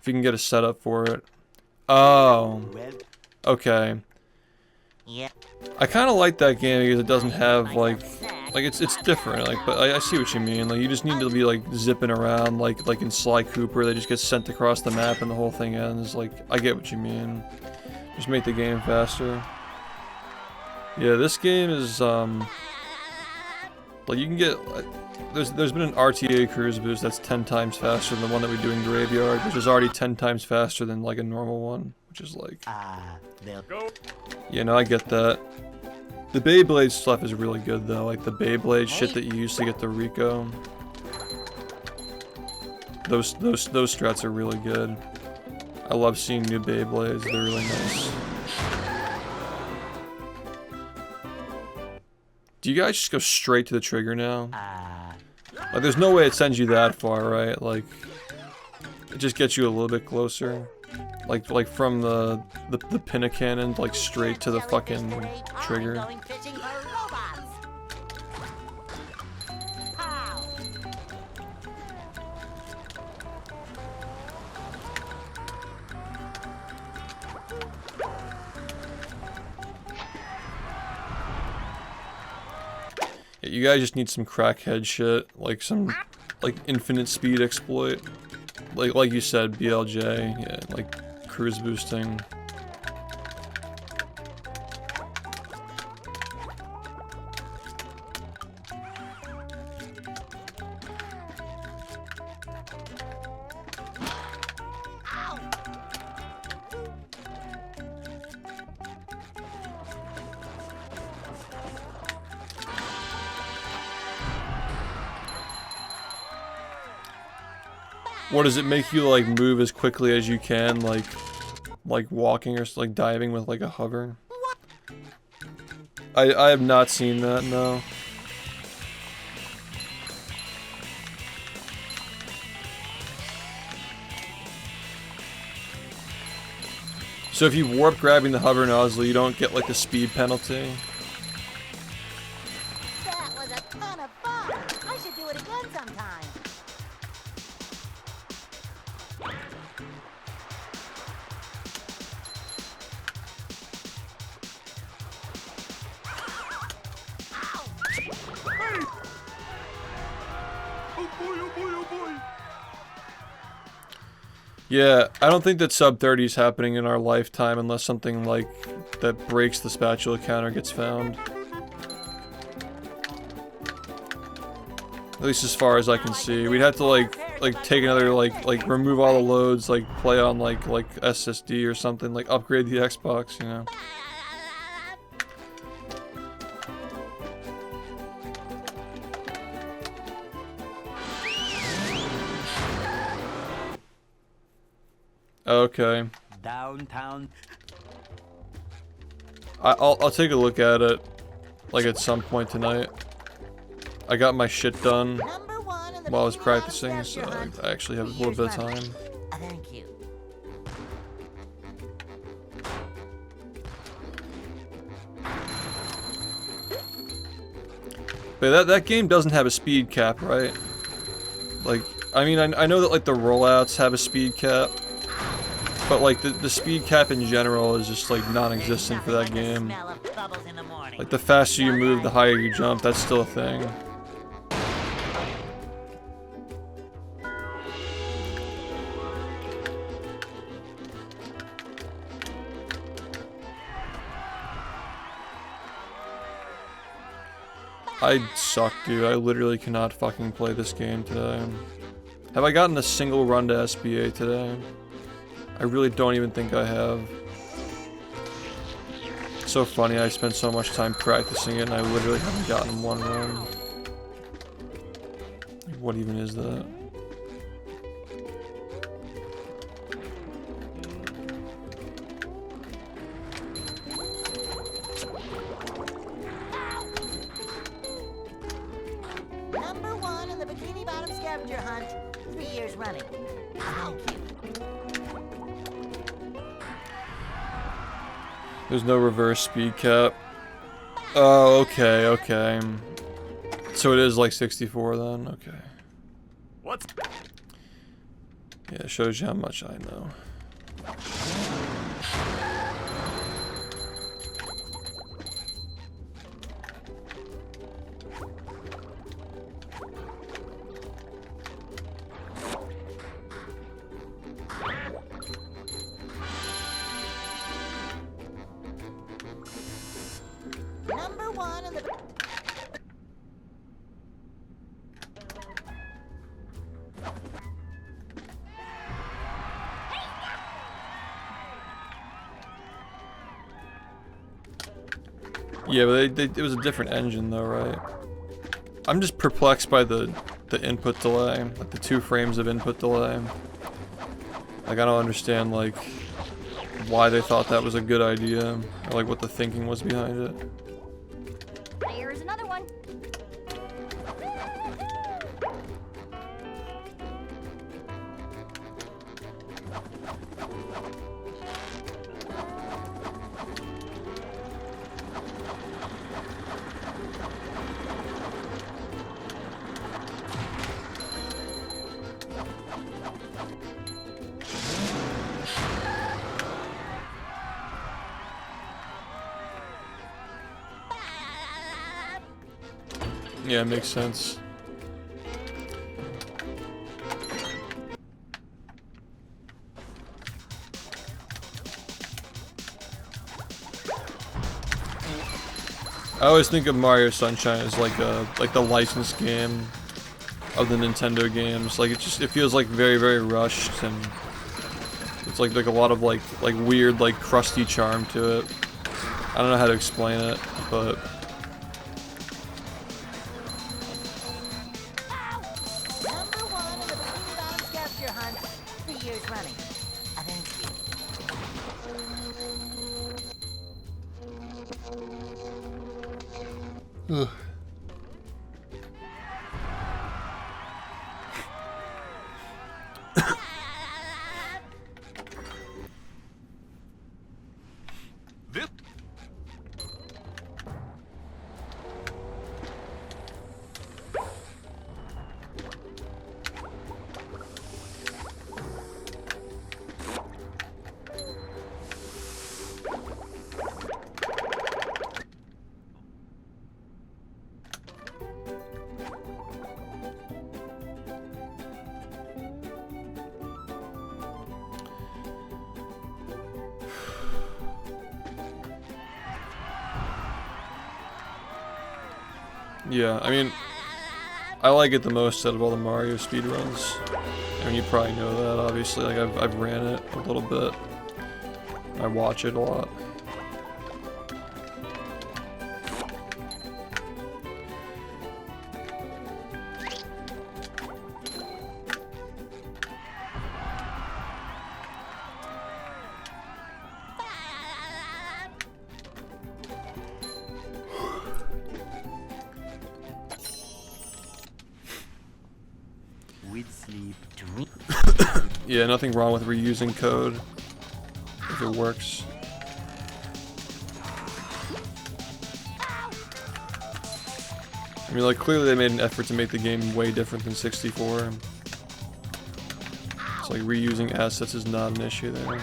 If you can get a setup for it. Oh. Okay. I kind of like that game because it doesn't have like it's different. Like, but I see what you mean. Like, you just need to be like zipping around like in Sly Cooper. They just get sent across the map and the whole thing ends. Like, I get what you mean. Just make the game faster. Yeah, this game is like you can get. There's been an RTA cruise boost that's 10 times faster than the one that we do in Graveyard, which is already 10 times faster than like a normal one, which is like. Yeah, no, I get that. The Beyblade stuff is really good though, like the Beyblade shit that you use to get the Rico. Those strats are really good. I love seeing new Beyblades, they're really nice. Do you guys just go straight to the trigger now? Like, there's no way it sends you that far, right? Like, it just gets you a little bit closer. Like from the pinna cannon, like straight to the fucking trigger. Yeah, you guys just need some crackhead shit, like some infinite speed exploit. Like you said, BLJ, yeah, like cruise boosting. What does it make you like move as quickly as you can, like walking or like diving with like a hover? I have not seen that, no. So if you warp grabbing the hover nozzle, you don't get like the speed penalty. That was a ton of fun. I should do it again sometime. Yeah, I don't think that sub 30 is happening in our lifetime unless something like that breaks the spatula counter gets found. At least as far as I can see. We'd have to like take another like remove all the loads, like play on like SSD or something, like upgrade the Xbox, you know. Okay. Downtown. I'll take a look at it, like at some point tonight. I got my shit done while I was practicing, so I actually have a little bit of time. Thank you. But that game doesn't have a speed cap, right? Like, I mean, I know that like the rollouts have a speed cap. But like the speed cap in general is just like non-existent for that game. Like the faster you move, the higher you jump, that's still a thing. I suck, dude. I literally cannot fucking play this game today. Have I gotten a single run to SBA today? I really don't even think I have. It's so funny, I spent so much time practicing it and I literally haven't gotten one run. What even is that? Number 1 in the Bikini Bottom scavenger hunt, 3 years running. Thank you. There's no reverse speed cap. Oh, okay, okay. So it is like 64 then, okay. What? Yeah, it shows you how much I know. Number one in the... Yeah, but it was a different engine though, right? I'm just perplexed by the input delay, like the 2 frames of input delay. Like I don't understand like why they thought that was a good idea, or like what the thinking was behind it. Here's another one. Yeah, it makes sense. I always think of Mario Sunshine as like the licensed game of the Nintendo games. Like it feels like very rushed, and it's like a lot of like weird like crusty charm to it. I don't know how to explain it, but Number one in the Bikini Bottom scavenger hunt. 3 years running. Thank you. ugh. Yeah, I mean, I like it the most out of all the Mario speedruns. I mean, you probably know that, obviously. Like, I've ran it a little bit. I watch it a lot. Yeah, nothing wrong with reusing code if it works. I mean, like, clearly they made an effort to make the game way different than 64. It's like reusing assets is not an issue there.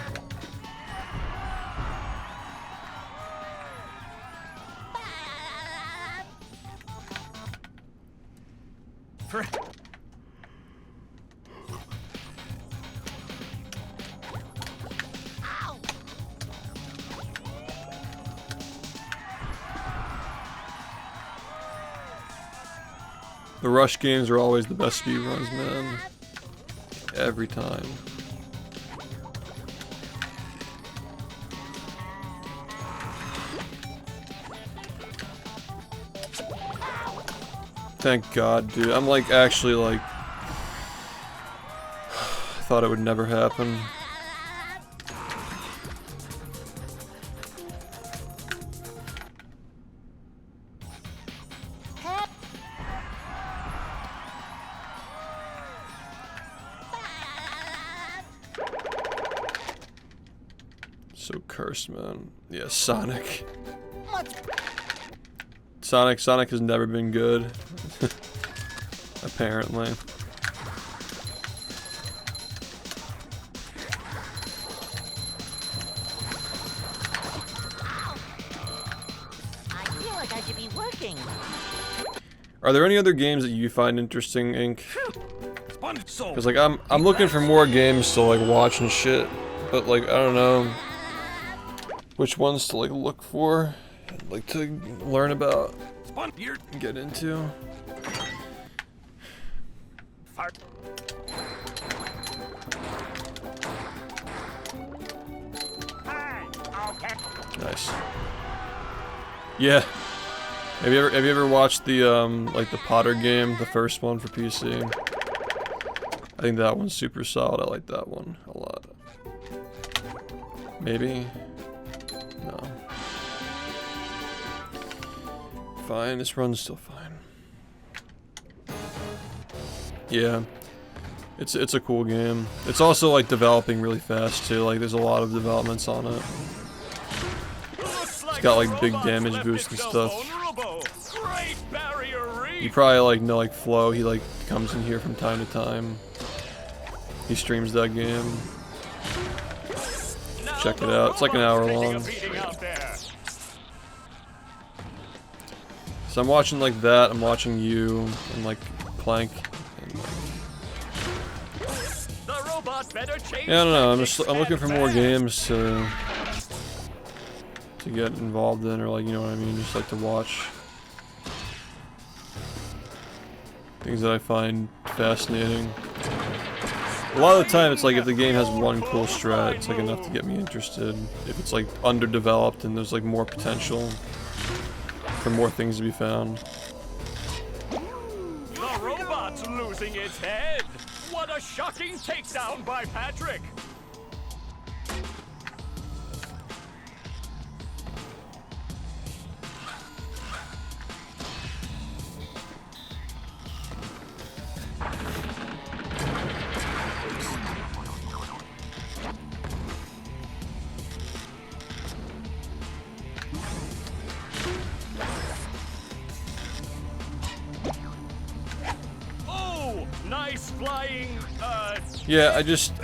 The rush games are always the best speedruns, man. Every time. Thank God, dude. I'm like actually like I thought it would never happen. So cursed, man. Yeah, Sonic. Sonic has never been good. Apparently. Are there any other games that you find interesting, Ink? Because like I'm looking for more games to like watch and shit, but like I don't know which ones to like look for, and, like to learn about, and get into. Nice. Yeah. Have you ever watched the like the Potter game, the first one for PC? I think that one's super solid. I like that one a lot. Maybe? No. Fine, this run's still fine. Yeah. It's a cool game. It's also like developing really fast too, like there's a lot of developments on it. It's got like big damage boost and stuff. You probably like know like Flo, he like comes in here from time to time. He streams that game. Check it out, it's like an hour long. So I'm watching like that, I'm watching you, and like Plank. And, yeah, I don't know, I'm looking for more games to get involved in, or like, you know what I mean, just like to watch. Things that I find fascinating. A lot of the time it's like if the game has one cool strat, it's like enough to get me interested. If it's like underdeveloped and there's like more potential for more things to be found. The robot's losing its head! What a shocking takedown by Patrick! Nice flying, yeah,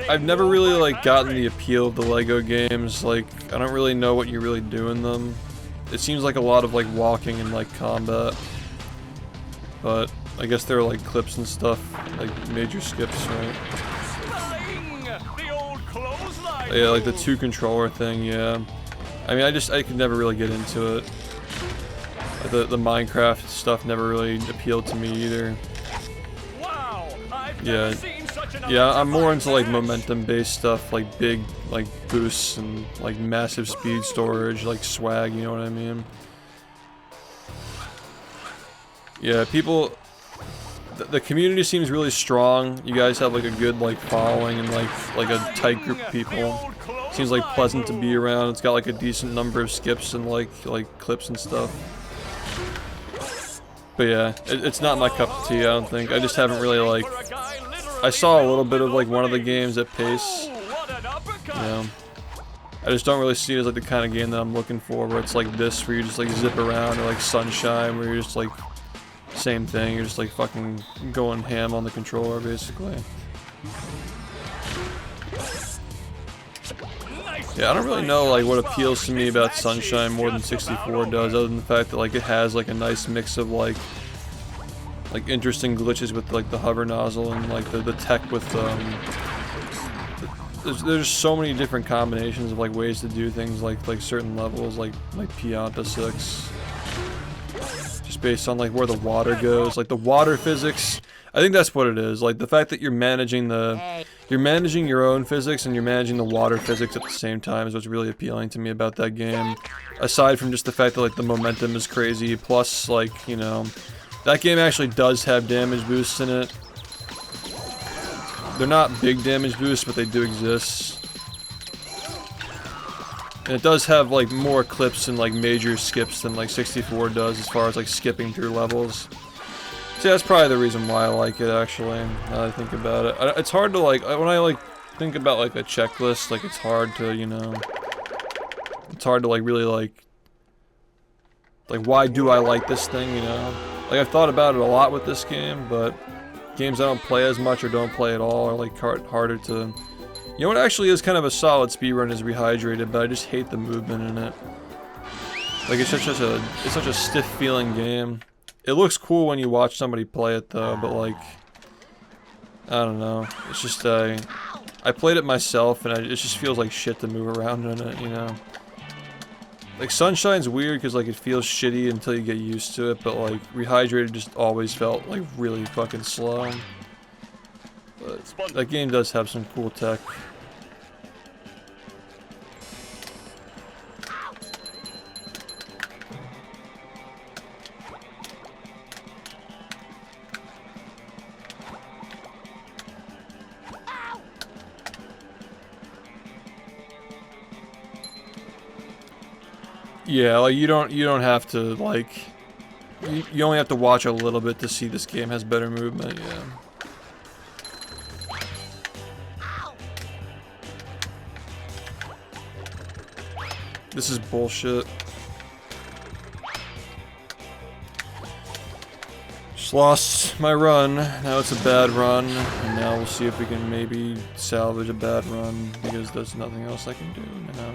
I've never really like gotten the appeal of the Lego games. Like, I don't really know what you really do in them. It seems like a lot of like walking and like combat. But I guess there are like clips and stuff, like major skips, right? the old clothesline Yeah, like the 2 controller thing, yeah. I mean, I could never really get into it. The Minecraft stuff never really appealed to me either. Yeah, yeah, I'm more into like momentum-based stuff, like big, like boosts and like massive speed storage, like swag. You know what I mean? Yeah, people. The community seems really strong. You guys have like a good like following and like a tight group of people. Seems like pleasant to be around. It's got like a decent number of skips and like clips and stuff. But yeah, it's not my cup of tea, I don't think. I just haven't really like... I saw a little bit of like one of the games at Pace. You know. I just don't really see it as like the kind of game that I'm looking for, where it's like this, where you just like zip around, or like Sunshine, where you're just like... Same thing, you're just like fucking going ham on the controller, basically. Yeah, I don't really know like what appeals to me about Sunshine more than 64 does, other than the fact that like it has like a nice mix of like interesting glitches with like the hover nozzle and like the tech with there's so many different combinations of like ways to do things, like certain levels, like Pianta 6, just based on like where the water goes, like the water physics. I think that's what it is, like the fact that you're managing your own physics and you're managing the water physics at the same time is what's really appealing to me about that game. Aside from just the fact that like the momentum is crazy, plus like, you know, that game actually does have damage boosts in it. They're not big damage boosts, but they do exist. And it does have like more clips and like major skips than like 64 does as far as like skipping through levels. See, that's probably the reason why I like it, actually, now that I think about it. It's hard to, like, when I, like, think about, like, a checklist, like, it's hard to, you know, it's hard to, like, really, like, why do I like this thing, you know? Like, I've thought about it a lot with this game, but games I don't play as much or don't play at all are, like, harder to... You know what actually is kind of a solid speedrun is Rehydrated, but I just hate the movement in it. Like, it's such a stiff-feeling game. It looks cool when you watch somebody play it though, but like, I don't know. It's just I played it myself, and it just feels like shit to move around in it, you know. Like Sunshine's weird because like it feels shitty until you get used to it, but like Rehydrated just always felt like really fucking slow. But that game does have some cool tech. Yeah, like you don't have to like you only have to watch a little bit to see this game has better movement, yeah. This is bullshit. Just lost my run. Now it's a bad run, and now we'll see if we can maybe salvage a bad run because there's nothing else I can do now.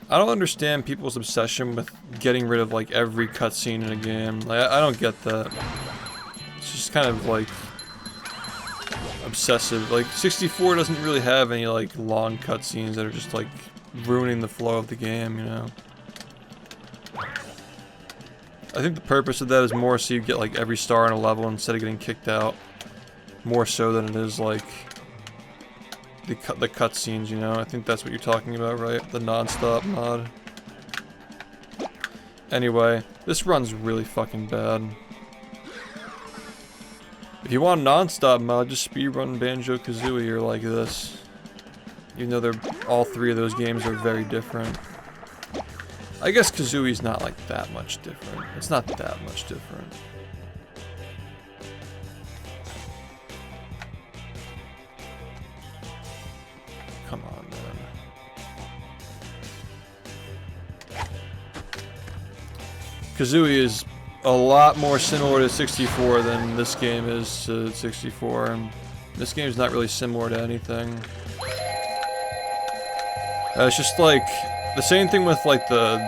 I don't understand people's obsession with getting rid of like every cutscene in a game. Like I don't get that. It's just kind of like obsessive. Like 64 doesn't really have any like long cutscenes that are just like ruining the flow of the game, you know. I think the purpose of that is more so you get like every star in a level instead of getting kicked out. More so than it is like the cutscenes, you know. I think that's what you're talking about, right? The non-stop mod. Anyway, this run's really fucking bad. If you want a non-stop mod, just speedrun Banjo-Kazooie or like this. Even though all three of those games are very different. I guess Kazooie's not like that much different. It's not that much different. Come on, man. Kazooie is a lot more similar to 64 than this game is to 64, and this game is not really similar to anything. It's just like the same thing with like the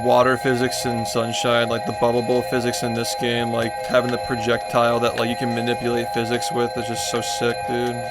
water physics in Sunshine, like the bubble bowl physics in this game, like having the projectile that like you can manipulate physics with is just so sick, dude.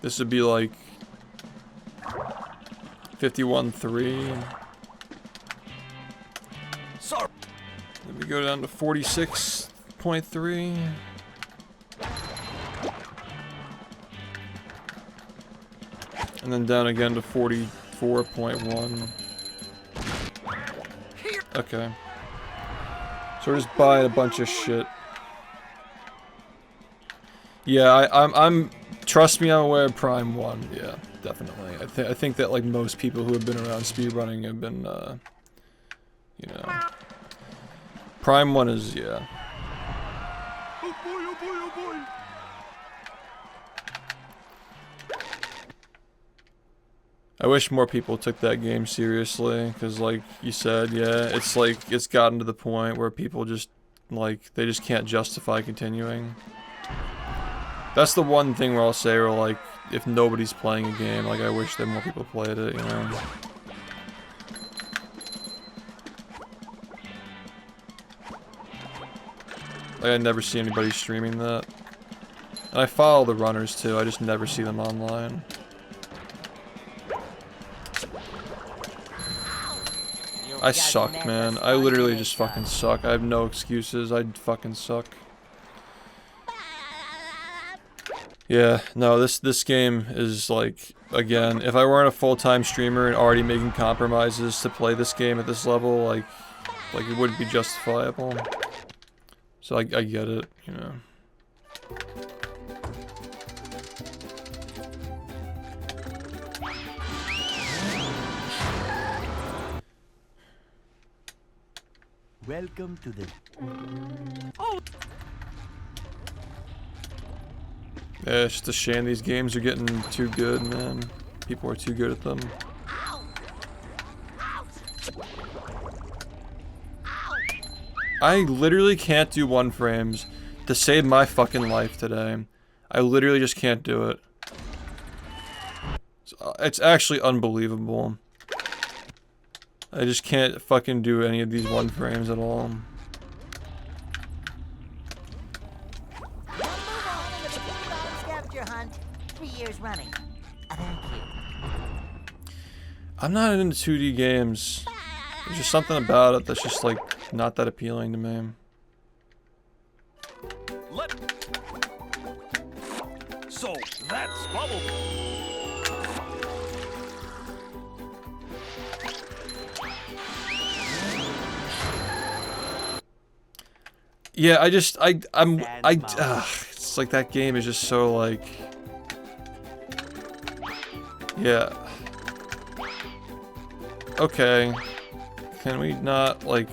This would be like 51.3. Sorry. Then we go down to 46.3. And then down again to 44.1. Okay. So we're just buying a bunch of shit. Yeah, I'm trust me, I'm aware of Prime 1. Yeah, definitely. I think that like most people who have been around speedrunning have been, you know, Prime 1 is, yeah. Oh boy, oh boy, oh boy. I wish more people took that game seriously, because like you said, yeah, it's like, it's gotten to the point where people just, like, they just can't justify continuing. That's the one thing where I'll say, where like, if nobody's playing a game, like, I wish that more people played it, you know? Like, I never see anybody streaming that. And I follow the runners too, I just never see them online. You I suck, man. I literally just fucking suck. I have no excuses. I fucking suck. Yeah, no, this game is like, again, if I weren't a full-time streamer and already making compromises to play this game at this level, like it wouldn't be justifiable. So I get it, you know. Welcome to the... Yeah, it's just a shame these games are getting too good, man. People are too good at them. I literally can't do 1 frames to save my fucking life today. I literally just can't do it. It's actually unbelievable. I just can't fucking do any of these 1 frames at all. Hunt 3 years running. Thank you. I'm not into 2D games. There's just something about it that's just like not that appealing to me. So that's bubble. Yeah, it's like that game is just so like, yeah. Okay. Can we not like,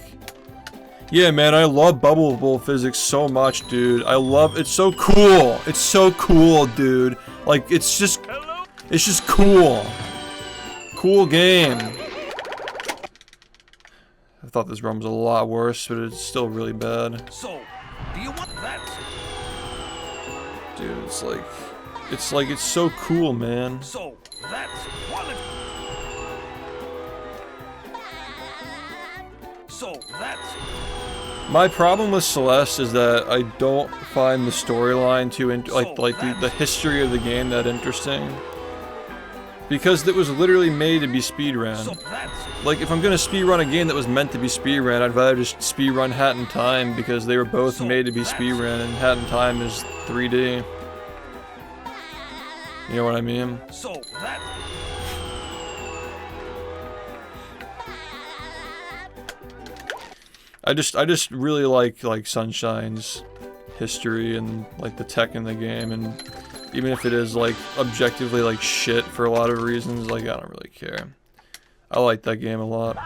yeah, man, I love bubble bowl physics so much, dude. It's so cool. It's so cool, dude. Like, it's just cool. Cool game. I thought this run was a lot worse, but it's still really bad. So, do you want that? Dude, it's so cool, man. So, that's quality. So, that's... My problem with Celeste is that I don't find the storyline too the history of the game that interesting. Because it was literally made to be speedrun. So that's... Like, if I'm gonna speedrun a game that was meant to be speedrun, I'd rather just speedrun Hat in Time because they were both made to be speedrun, and Hat in Time is 3D. You know what I mean? So that... I just really like Sunshine's history and like the tech in the game, and even if it is like objectively like shit for a lot of reasons, like I don't really care. I like that game a lot.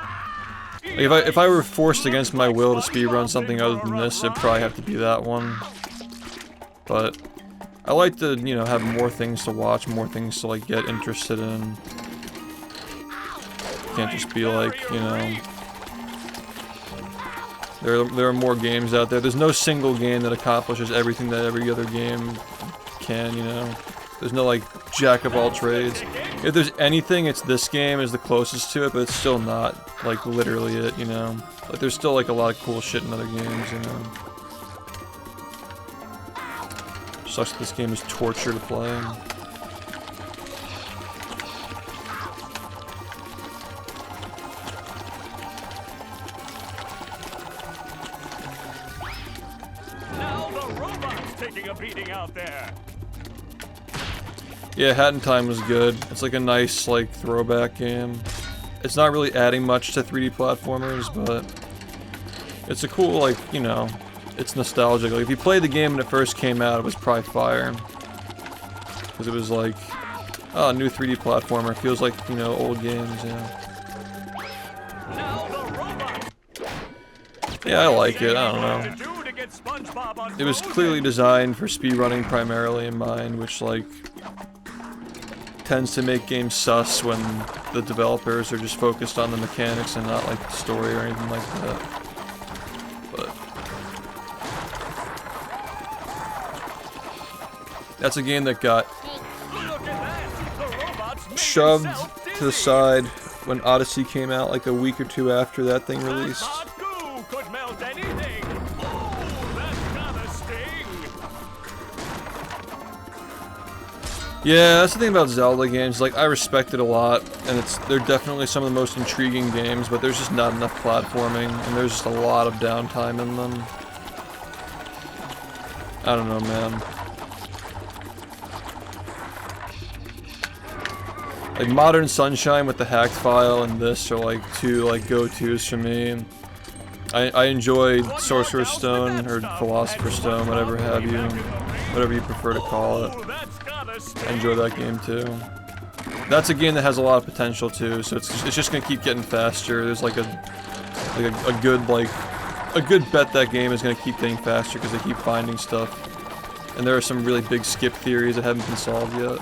Like, if I were forced against my will to speedrun something other than this, it'd probably have to be that one. But I like to, you know, have more things to watch, more things to like get interested in. Can't just be like, you know. There are more games out there. There's no single game that accomplishes everything that every other game can, you know. There's no like jack of all trades. If there's anything, it's this game is the closest to it, but it's still not like literally it, you know. Like there's still like a lot of cool shit in other games, you know. Sucks that this game is torture to play. A beating out there. Yeah, Hat in Time was good. It's like a nice like throwback game. It's not really adding much to 3D platformers, but it's a cool, like, you know, it's nostalgic. Like if you played the game when it first came out, it was probably fire. Because it was like, oh, new 3D platformer. It feels like, you know, old games, yeah. Yeah, I like it. I don't know. It was clearly designed for speedrunning primarily in mind, which, like, tends to make games sus when the developers are just focused on the mechanics and not, like, the story or anything like that. But that's a game that got shoved to the side when Odyssey came out, like, a week or two after that thing released. Yeah, that's the thing about Zelda games. Like, I respect it a lot, and they're definitely some of the most intriguing games, but there's just not enough platforming, and there's just a lot of downtime in them. I don't know, man. Like, Modern Sunshine with the hacked file and this are like two like go-tos for me. I enjoyed Sorcerer's Stone or Philosopher's Stone, whatever you prefer to call it. I enjoy that game too. That's a game that has a lot of potential too, so it's just gonna keep getting faster. There's like a good bet that game is gonna keep getting faster because they keep finding stuff. And there are some really big skip theories that haven't been solved yet.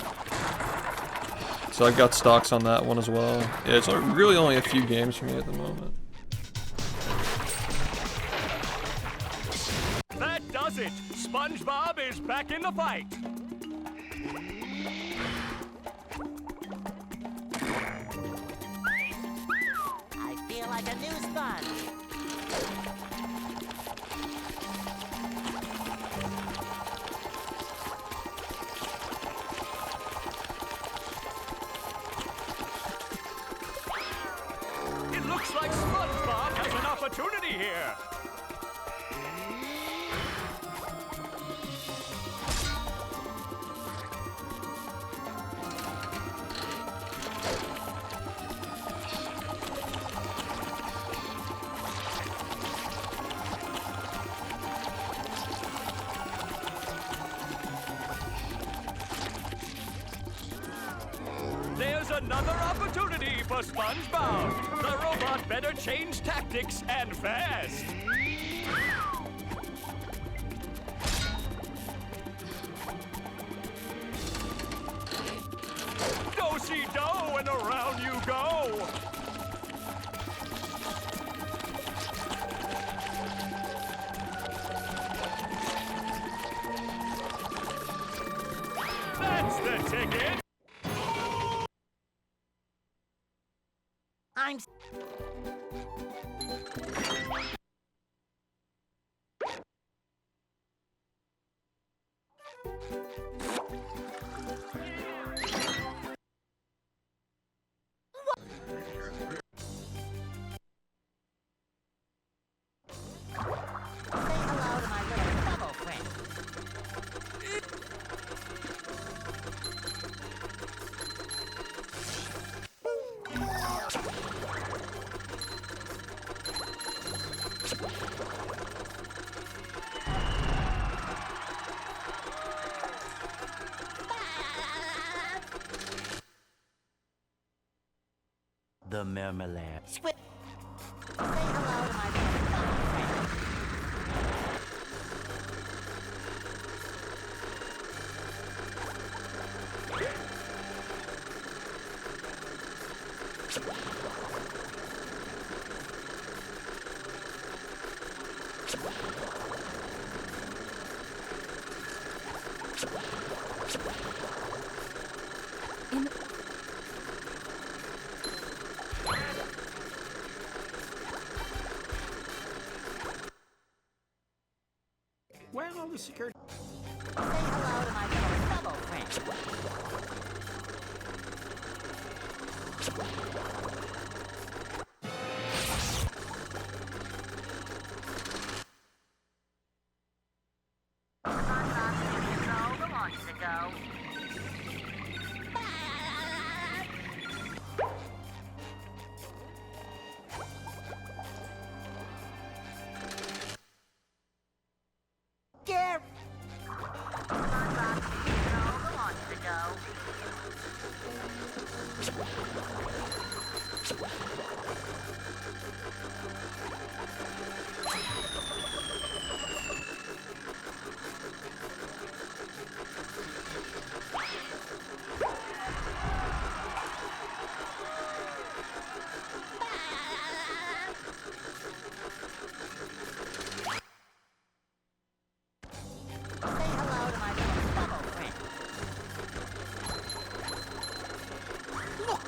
So I've got stocks on that one as well. Yeah, it's really only a few games for me at the moment. That does it! SpongeBob is back in the fight! I feel like a new sponge. It looks like SpongeBob has an opportunity here! There's another opportunity for SpongeBob! The robot better change tactics and fast! Do-si-do and around you go! That's the ticket! I'm. Say hello to my little bubble friend. The marmalade. Squid. Say hello to my little bubble friend. Where's all the security? Say hello to my little bubble friend. Gary! Say hello to my little bubble friend. Look!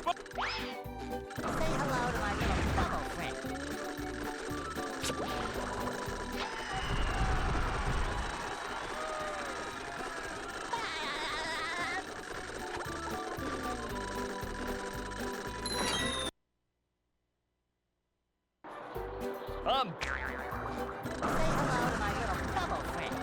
Everybody! Say hello to my little bubble friend. Say hello to my little bubble friend.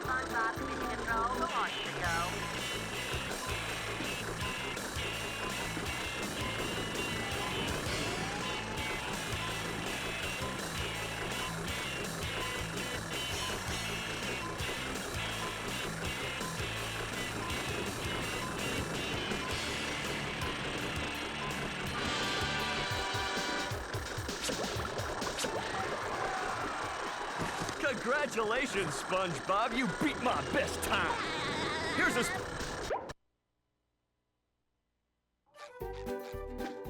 SpongeBob Mission Control, the launch to go. Congratulations, SpongeBob. You beat my best time. Here's a...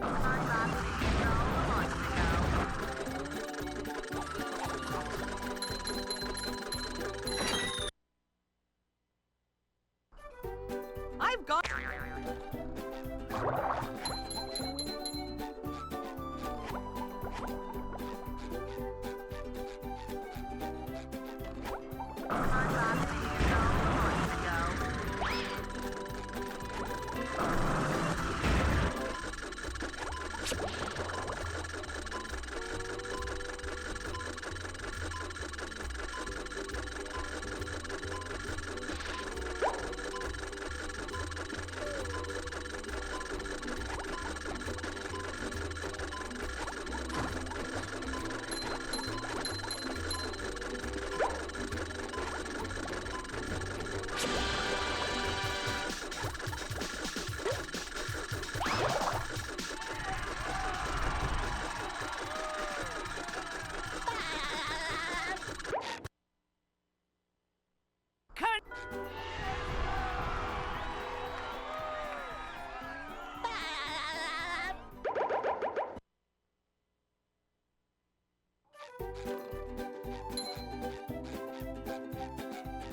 SpongeBob Mission Control, the launch to go. I've got. SpongeBob Mission Control, the launch to go.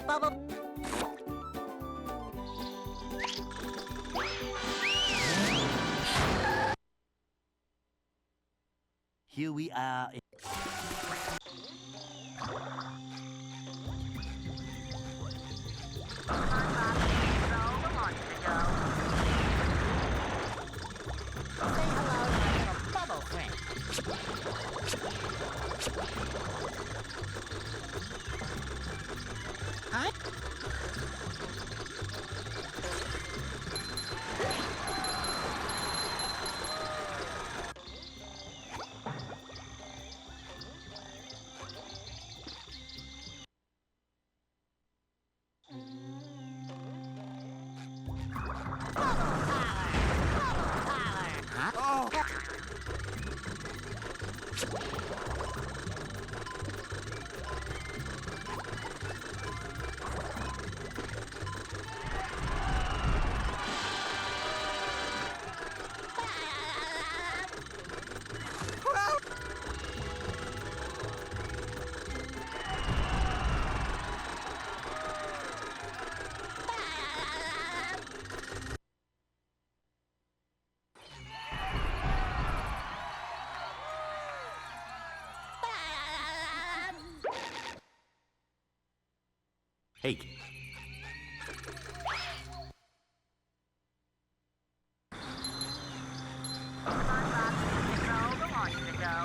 Bubble. Here we are. SpongeBob Mission Control, the launch to go. Say hello to my little bubble friend. Huh? Hey. SpongeBob Mission Control, the launch to go.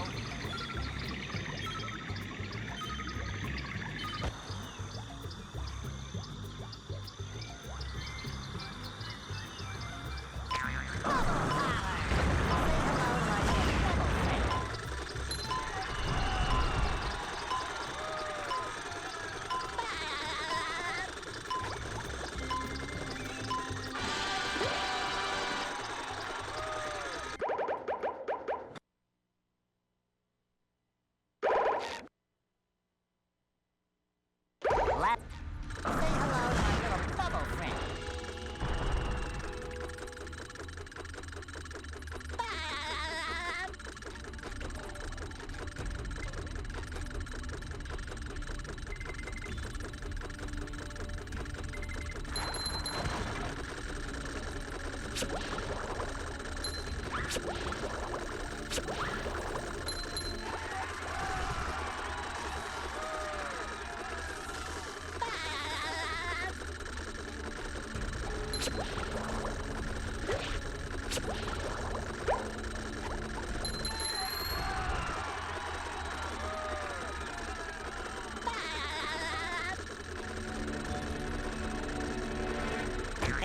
Hey,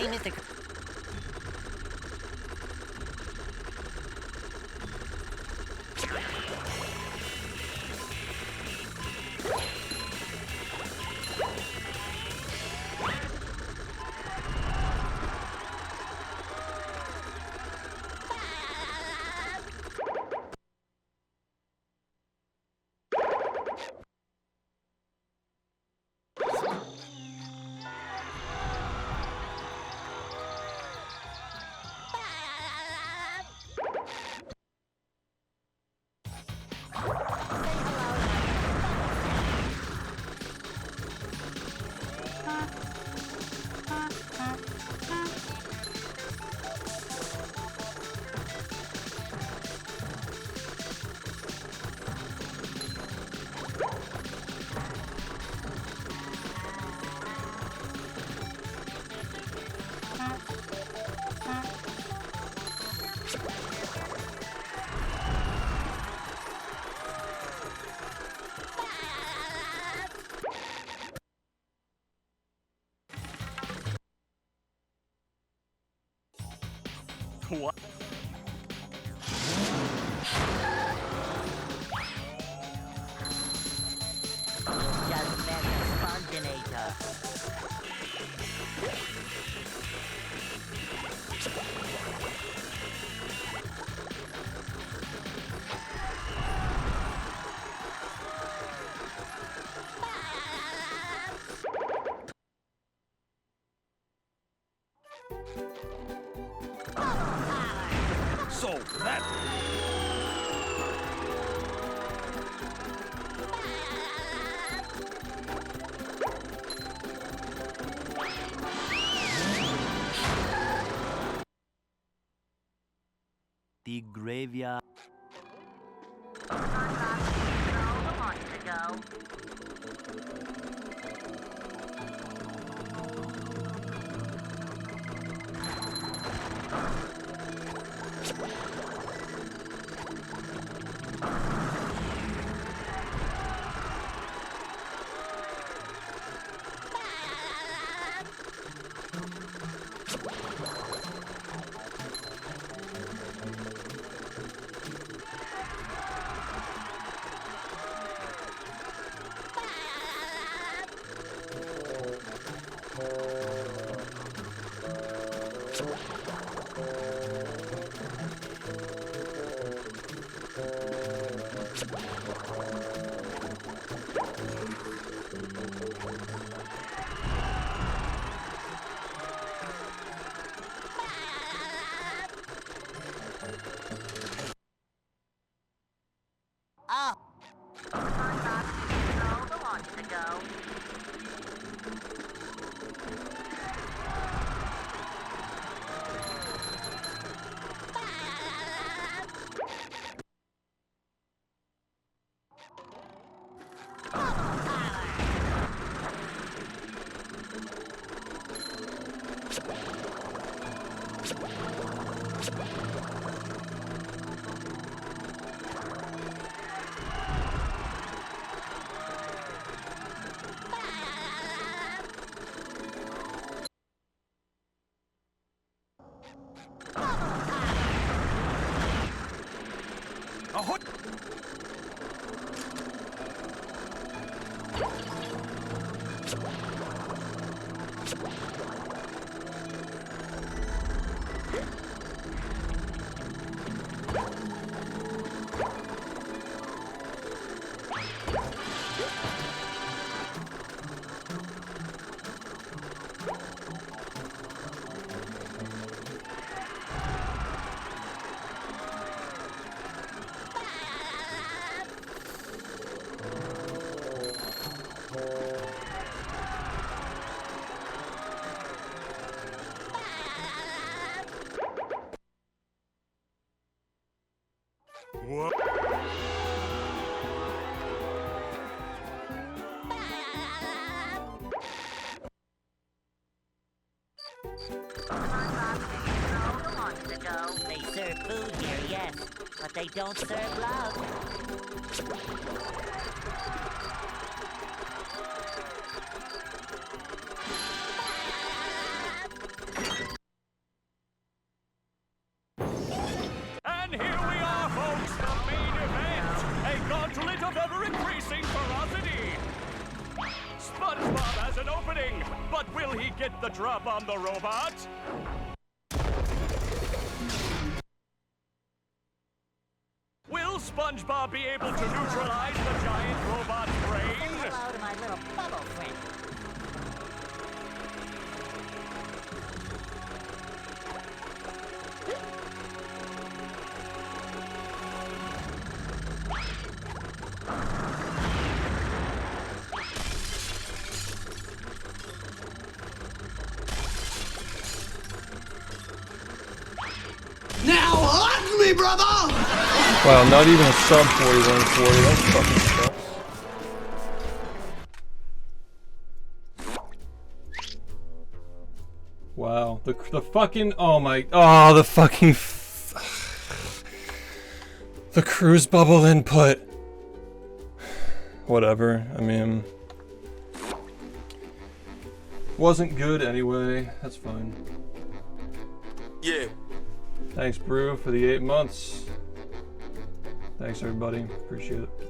Mr. What? Just met the Sponginator. So that... The graveyard. Oh, Ahoy! What? They serve food here, yes, but they don't serve love. And here we are, folks, the main event. A gauntlet of ever-increasing ferocity. SpongeBob has an opening, but will he get the drop on the robot? Will SpongeBob be able to neutralize the giant robot's Say brain? hello to my little bubble friend. Now hug me, brother! Wow, not even a sub 4140. That fucking sucks. Wow, the fucking, oh my, oh, the fucking, the cruise bubble input. Whatever, I mean, wasn't good anyway, that's fine. Yeah. Thanks, Brew, for the 8 months. Thanks, everybody, appreciate it.